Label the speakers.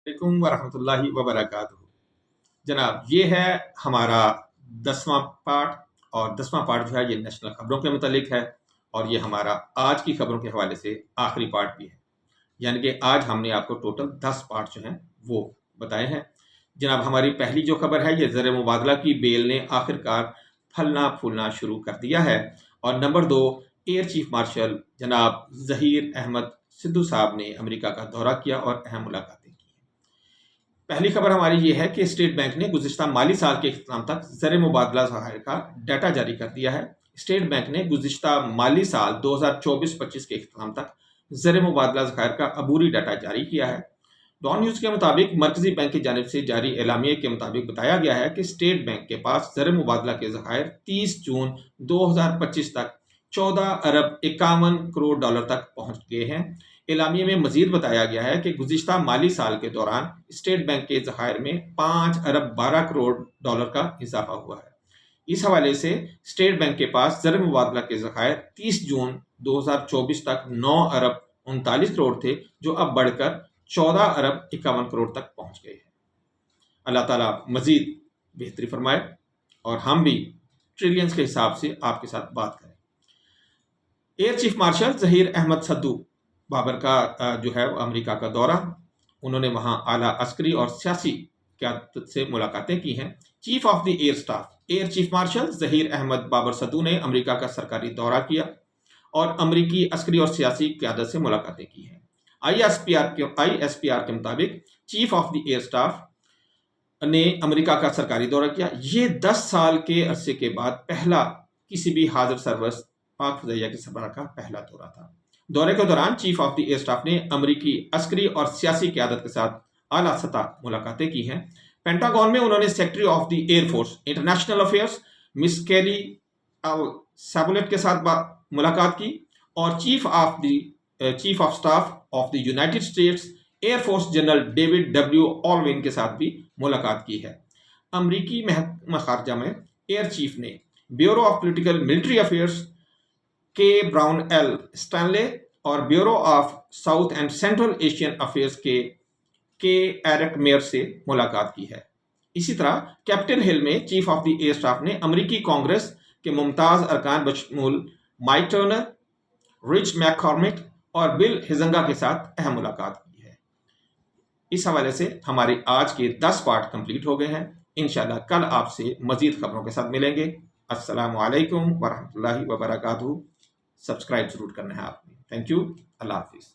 Speaker 1: علیکم ورحمۃ اللہ وبرکاتہ۔ جناب یہ ہے ہمارا 10واں پارٹ، اور 10واں پارٹ جو ہے یہ نیشنل خبروں کے متعلق ہے، اور یہ ہمارا آج کی خبروں کے حوالے سے آخری پارٹ بھی ہے، یعنی کہ آج ہم نے آپ کو ٹوٹل 10 پارٹ جو ہیں وہ بتائے ہیں۔ جناب ہماری پہلی جو خبر ہے، یہ زر مبادلہ کی بیل نے آخر کار پھلنا پھولنا شروع کر دیا ہے، اور نمبر 2، ایئر چیف مارشل جناب ظہیر احمد سدھو صاحب نے امریکہ کا دورہ کیا اور اہم ملاقاتیں کی۔ پہلی خبر ہماری یہ ہے کہ اسٹیٹ بینک نے گزشتہ مالی سال کے اختتام تک زر مبادلہ ذخائر کا ڈیٹا جاری کر دیا ہے۔ اسٹیٹ بینک نے گزشتہ مالی سال 2024-25 کے اختتام تک زر مبادلہ ذخائر کا عبوری ڈیٹا جاری کیا ہے۔ ڈان نیوز کے مطابق مرکزی بینک کی جانب سے جاری اعلامیے کے مطابق بتایا گیا ہے کہ اسٹیٹ بینک کے پاس زر مبادلہ کے ذخائر 30 جون 2025 تک 14 ارب 51 کروڑ ڈالر تک پہنچ گئے ہیں۔ اعلامیے میں مزید بتایا گیا ہے کہ گزشتہ مالی سال کے دوران اسٹیٹ بینک کے ذخائر میں 5 ارب 12 کروڑ ڈالر کا اضافہ ہوا ہے۔ اس حوالے سے اسٹیٹ بینک کے پاس زر مبادلہ کے ذخائر 30 جون 2024 تک 9 ارب 39 کروڑ تھے، جو اب بڑھ کر 14 ارب 51 کروڑ تک پہنچ گئے ہیں۔ اللہ تعالیٰ مزید بہتری فرمائے اور ہم بھی ٹریلینز کے حساب سے آپ کے ساتھ بات کریں۔ Air chief marshal Zaheer Ahmed Sidhu Babar کا جو ہے امریکہ کا دورہ، انہوں نے وہاں اعلیٰ عسکری اور سیاسی قیادت سے ملاقاتیں کی ہیں۔ Chief of the air staff air chief marshal Zaheer Ahmed Babar Sidhu نے امریکہ کا سرکاری دورہ کیا اور امریکی عسکری اور سیاسی قیادت سے ملاقاتیں کی ہیں۔ آئی ایس پی آر کے مطابق chief of the air staff نے امریکہ کا سرکاری دورہ کیا۔ یہ 10 سال کے عرصے کے بعد پہلا کسی بھی حاضر سربراہ پاک فضائیہ کے سربراہ کا پہلا دورہ تھا۔ دورے کے دوران chief of the air staff نے امریکی عسکری اور سیاسی قیادت کے ساتھ اعلیٰ سطح ملاقاتیں کی ہیں۔ پینٹاگون میں انہوں نے secretary of the air force international affairs miss Kelly Seybolt کے ساتھ ملاقات کی، اور chief of staff of the United States air force general David W Allvin کے ساتھ بھی ملاقات کی ہے۔ امریکی محکمہ خارجہ میں ایئر چیف نے bureau of political military affairs کے براؤن ایل اسٹینلے اور bureau of south and central Asian affairs کے ایرک میئر سے ملاقات کی ہے۔ اسی طرح کیپٹل ہل میں chief of the air staff نے امریکی کانگریس کے ممتاز ارکان بشمول mic Turner, rich make Cormick اور بل ہزنگا کے ساتھ اہم ملاقات کی ہے۔ اس حوالے سے ہمارے آج کے 10 پارٹ کمپلیٹ ہو گئے ہیں۔ انشاءاللہ کل آپ سے مزید خبروں کے ساتھ ملیں گے۔ السلام علیکم ورحمۃ اللہ وبرکاتہ۔ سبسکرائب ضرور کرنا ہے آپ نے۔ تھینک یو، اللہ حافظ۔